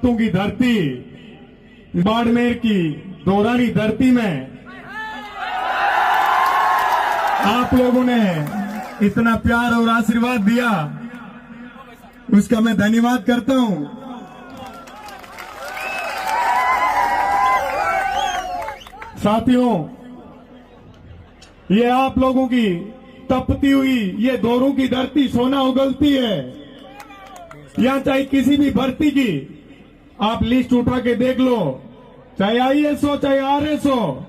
सपूतों की धरती, बाड़मेर की दौरानी धरती में आप लोगों ने इतना प्यार और आशीर्वाद दिया, उसका मैं धन्यवाद करता हूं। साथियों, ये आप लोगों की तपती हुई ये दोरों की धरती सोना उगलती है। यहां चाहे किसी भी भर्ती की आप लिस्ट उठा के देख लो, चाहे आईएएस हो, चाहे आरएस हो,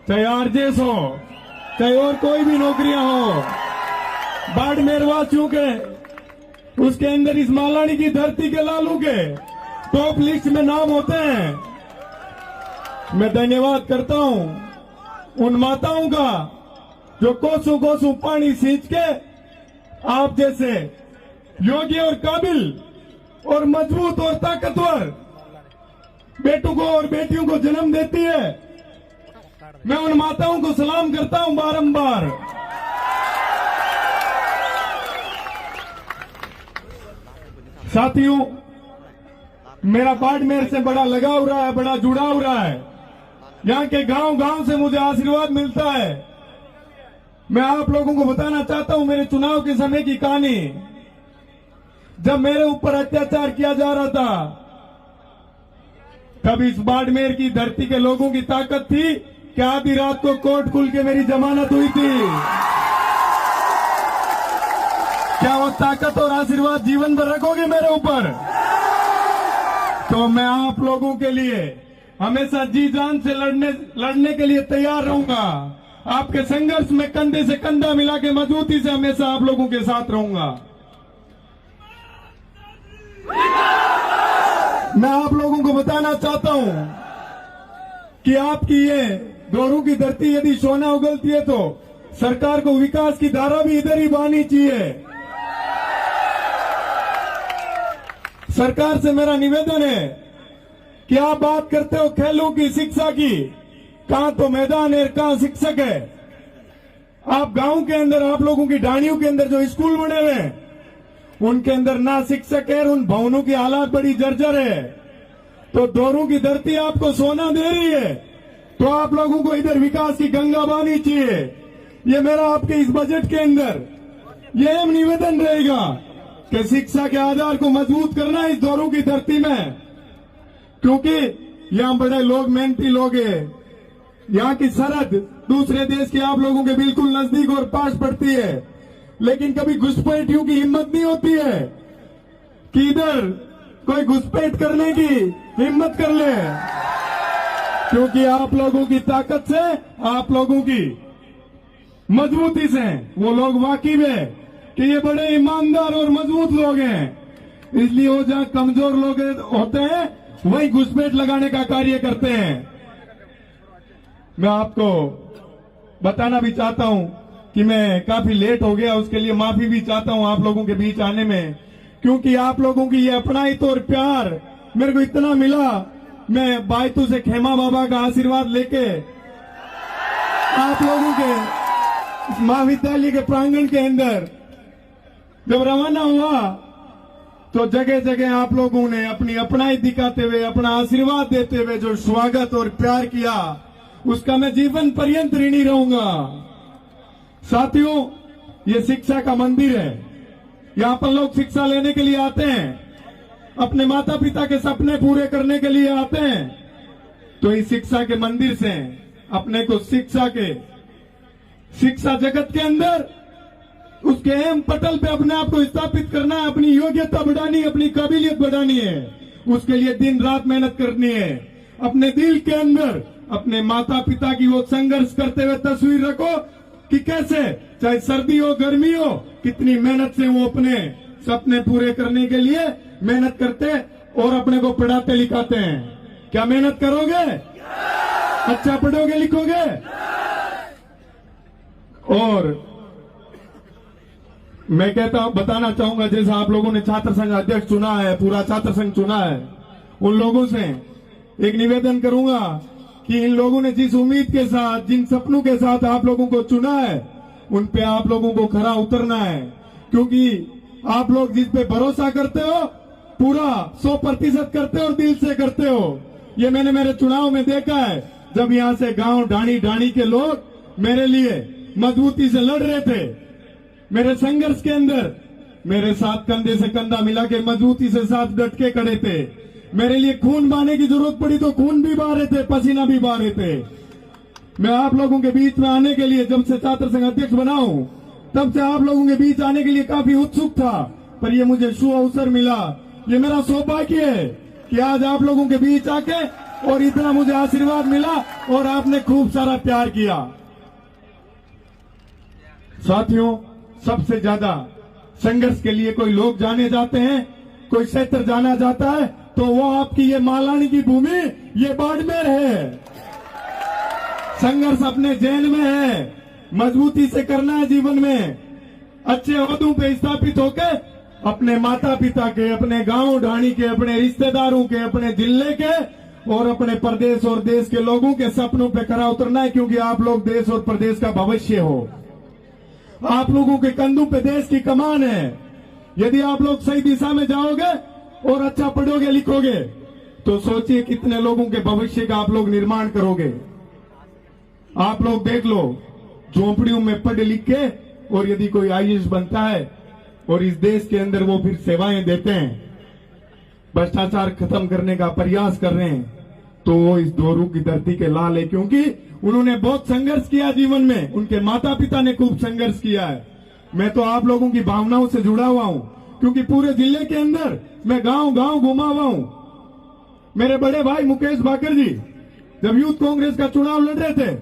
चाहे आरजेएस हो, चाहे और कोई भी नौकरियां हो, बाड़मेर वासियों के उसके अंदर इस मालानी की धरती के लालू के टॉप लिस्ट में नाम होते हैं। मैं धन्यवाद करता हूं उन माताओं का जो कोसों कोसों पानी सींच के आप जैसे योग्य और काबिल और मजबूत और ताकतवर बेटों को और बेटियों को जन्म देती है। मैं उन माताओं को सलाम करता हूं बारंबार। साथियों, मेरा बाड़मेर से बड़ा लगाव रहा है, बड़ा जुड़ाव रहा है। यहाँ के गांव गांव से मुझे आशीर्वाद मिलता है। मैं आप लोगों को बताना चाहता हूं मेरे चुनाव के समय की कहानी। जब मेरे ऊपर अत्याचार किया जा रहा था, तब इस बाड़मेर की धरती के लोगों की ताकत थी कि आधी रात को कोर्ट खुल के मेरी जमानत हुई थी। क्या वो ताकत और आशीर्वाद जीवन भर रखोगे मेरे ऊपर? तो मैं आप लोगों के लिए हमेशा जी जान से लड़ने के लिए तैयार रहूंगा। आपके संघर्ष में कंधे से कंधा मिला के मजबूती से हमेशा आप लोगों के साथ रहूंगा। मैं आप लोगों को बताना चाहता हूं कि आपकी ये दोरों की धरती यदि सोना उगलती है तो सरकार को विकास की धारा भी इधर ही बहनी चाहिए। सरकार से मेरा निवेदन है कि आप बात करते हो खेलों की, शिक्षा की, कहां तो मैदान है, कहां शिक्षक है। आप गांव के अंदर, आप लोगों की ढाणियों के अंदर जो स्कूल बने हुए हैं उनके अंदर ना शिक्षक है, उन भवनों की हालात बड़ी जर्जर है। तो दोरों की धरती आपको सोना दे रही है तो आप लोगों को इधर विकास की गंगा बहनी चाहिए। ये मेरा आपके इस बजट के अंदर ये निवेदन रहेगा कि शिक्षा के आधार को मजबूत करना है इस दोरों की धरती में, क्योंकि यहाँ बड़े लोग, मेहनती लोग हैं। यहाँ की सरहद दूसरे देश के आप लोगों के बिल्कुल नजदीक और पास पड़ती है, लेकिन कभी घुसपैठियों की हिम्मत नहीं होती है कि इधर कोई घुसपैठ करने की हिम्मत कर ले, क्योंकि आप लोगों की ताकत से, आप लोगों की मजबूती से वो लोग वाकिफ है कि ये बड़े ईमानदार और मजबूत लोग हैं। इसलिए वो जहां कमजोर लोग होते हैं वही घुसपैठ लगाने का कार्य करते हैं। मैं आपको बताना भी चाहता हूं कि मैं काफी लेट हो गया, उसके लिए माफी भी चाहता हूं आप लोगों के बीच आने में, क्योंकि आप लोगों की ये अपनाइत और प्यार मेरे को इतना मिला। मैं बायतू से खेमा बाबा का आशीर्वाद लेके आप लोगों के महाविद्यालय के प्रांगण के अंदर जब रवाना हुआ तो जगह जगह आप लोगों ने अपनी अपनाइत दिखाते हुए, अपना आशीर्वाद देते हुए जो स्वागत और प्यार किया, उसका मैं जीवन पर्यंत ऋणी रहूंगा। साथियों, ये शिक्षा का मंदिर है। यहाँ पर लोग शिक्षा लेने के लिए आते हैं, अपने माता पिता के सपने पूरे करने के लिए आते हैं। तो इस शिक्षा के मंदिर से अपने को शिक्षा जगत के अंदर उसके अहम पटल पे अपने आप को स्थापित करना है, अपनी योग्यता बढ़ानी है, अपनी काबिलियत बढ़ानी है। उसके लिए दिन रात मेहनत करनी है। अपने दिल के अंदर अपने माता पिता की वो संघर्ष करते हुए तस्वीर रखो कि कैसे, चाहे सर्दी हो गर्मी हो, कितनी मेहनत से वो अपने सपने पूरे करने के लिए मेहनत करते और अपने को पढ़ाते लिखाते हैं। क्या मेहनत करोगे? अच्छा पढ़ोगे लिखोगे? और मैं बताना चाहूंगा, जैसा आप लोगों ने छात्र संघ अध्यक्ष चुना है, पूरा छात्र संघ चुना है, उन लोगों से एक निवेदन करूंगा कि इन लोगों ने जिस उम्मीद के साथ, जिन सपनों के साथ आप लोगों को चुना है, उन पे आप लोगों को खरा उतरना है। क्योंकि आप लोग जिस पे भरोसा करते हो पूरा 100% करते हो और दिल से करते हो। ये मैंने मेरे चुनाव में देखा है, जब यहां से गांव ढाणी ढाणी के लोग मेरे लिए मजबूती से लड़ रहे थे, मेरे संघर्ष के अंदर मेरे साथ कंधे से कंधा मिला के मजबूती से साथ डट के खड़े थे। मेरे लिए खून बहाने की जरूरत पड़ी तो खून भी बहा रहे थे, पसीना भी बहा रहे थे। मैं आप लोगों के बीच में आने के लिए, जब से छात्र संघ अध्यक्ष बना हूं, तब से आप लोगों के बीच आने के लिए काफी उत्सुक था, पर ये मुझे शुभ अवसर मिला। ये मेरा सौभाग्य है कि आज आप लोगों के बीच आके और इतना मुझे आशीर्वाद मिला और आपने खूब सारा प्यार किया। साथियों, सबसे ज्यादा संघर्ष के लिए कोई लोग जाने जाते हैं, कोई क्षेत्र जाना जाता है, तो वो आपकी ये मालानी की भूमि, ये बाड़मेर है। संघर्ष अपने जेल में है, मजबूती से करना है जीवन में। अच्छे ओहदों पे स्थापित होकर अपने माता पिता के, अपने गांव ढाणी के, अपने रिश्तेदारों के, अपने जिले के और अपने प्रदेश और देश के लोगों के सपनों पे खरा उतरना है, क्योंकि आप लोग देश और प्रदेश का भविष्य हो। आप लोगों के कंधों पे देश की कमान है। यदि आप लोग सही दिशा में जाओगे और अच्छा पढ़ोगे लिखोगे, तो सोचिए कितने लोगों के भविष्य का आप लोग निर्माण करोगे। आप लोग देख लो, झोंपड़ियों में पढ़ लिख के और यदि कोई आईएएस बनता है और इस देश के अंदर वो फिर सेवाएं देते हैं, भ्रष्टाचार खत्म करने का प्रयास कर रहे हैं, तो वो इस दोरू की धरती के लाल है, क्योंकि उन्होंने बहुत संघर्ष किया जीवन में। उनके माता पिता ने खूब संघर्ष किया है। मैं तो आप लोगों की भावनाओं से जुड़ा हुआ हूं, क्योंकि पूरे जिले के अंदर मैं गांव गांव घुमा हुआ हूं। मेरे बड़े भाई मुकेश भाकर जी जब यूथ कांग्रेस का चुनाव लड़ रहे थे,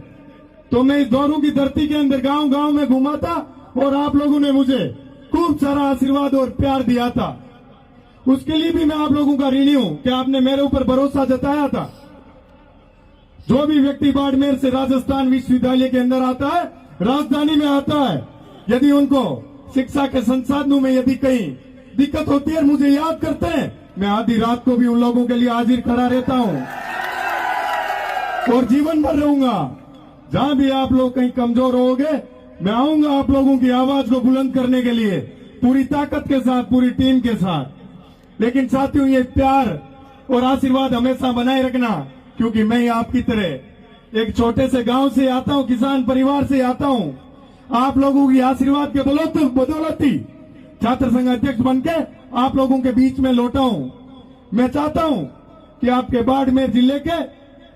तो मैं इस दोरू की धरती के अंदर गांव गांव में घुमा था और आप लोगों ने मुझे खूब सारा आशीर्वाद और प्यार दिया था। उसके लिए भी मैं आप लोगों का ऋणी हूं कि आपने मेरे ऊपर भरोसा जताया था। जो भी व्यक्ति बाड़मेर से राजस्थान विश्वविद्यालय के अंदर आता है, राजधानी में आता है, यदि उनको शिक्षा के संसाधनों में यदि कहीं दिक्कत होती है, मुझे याद करते हैं, मैं आधी रात को भी उन लोगों के लिए हाजिर खड़ा रहता हूं और जीवन भर रहूंगा। जहां भी आप लोग कहीं कमजोर होगे, मैं आऊंगा आप लोगों की आवाज को बुलंद करने के लिए, पूरी ताकत के साथ, पूरी टीम के साथ। लेकिन साथियों, ये प्यार और आशीर्वाद हमेशा बनाए रखना, क्योंकि मैं आपकी तरह एक छोटे से गांव से आता हूं, किसान परिवार से आता हूं। आप लोगों की आशीर्वाद के बदौलत ही छात्र संघ अध्यक्ष बनके आप लोगों के बीच में लौटा हूं। मैं चाहता हूं कि आपके बाड़मेर जिले के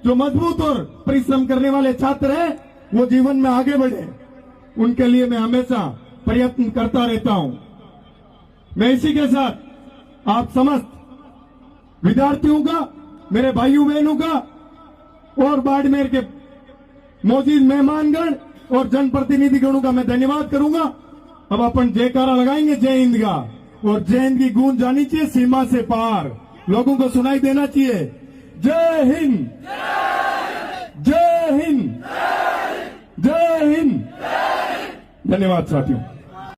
जो मजबूत और परिश्रम करने वाले छात्र हैं, वो जीवन में आगे बढ़े। उनके लिए मैं हमेशा प्रयत्न करता रहता हूं। मैं इसी के साथ आप समस्त विद्यार्थियों का, मेरे भाइयों बहनों का और बाड़मेर के मौजूद मेहमानगण और जनप्रतिनिधिगणों का मैं धन्यवाद करूंगा। अब अपन जयकारा लगाएंगे जय हिंद का, और जय हिंद की गूंज जानी चाहिए सीमा से पार, लोगों को सुनाई देना चाहिए। जय हिंद, जय हिंद, जय हिंद। धन्यवाद साथियों।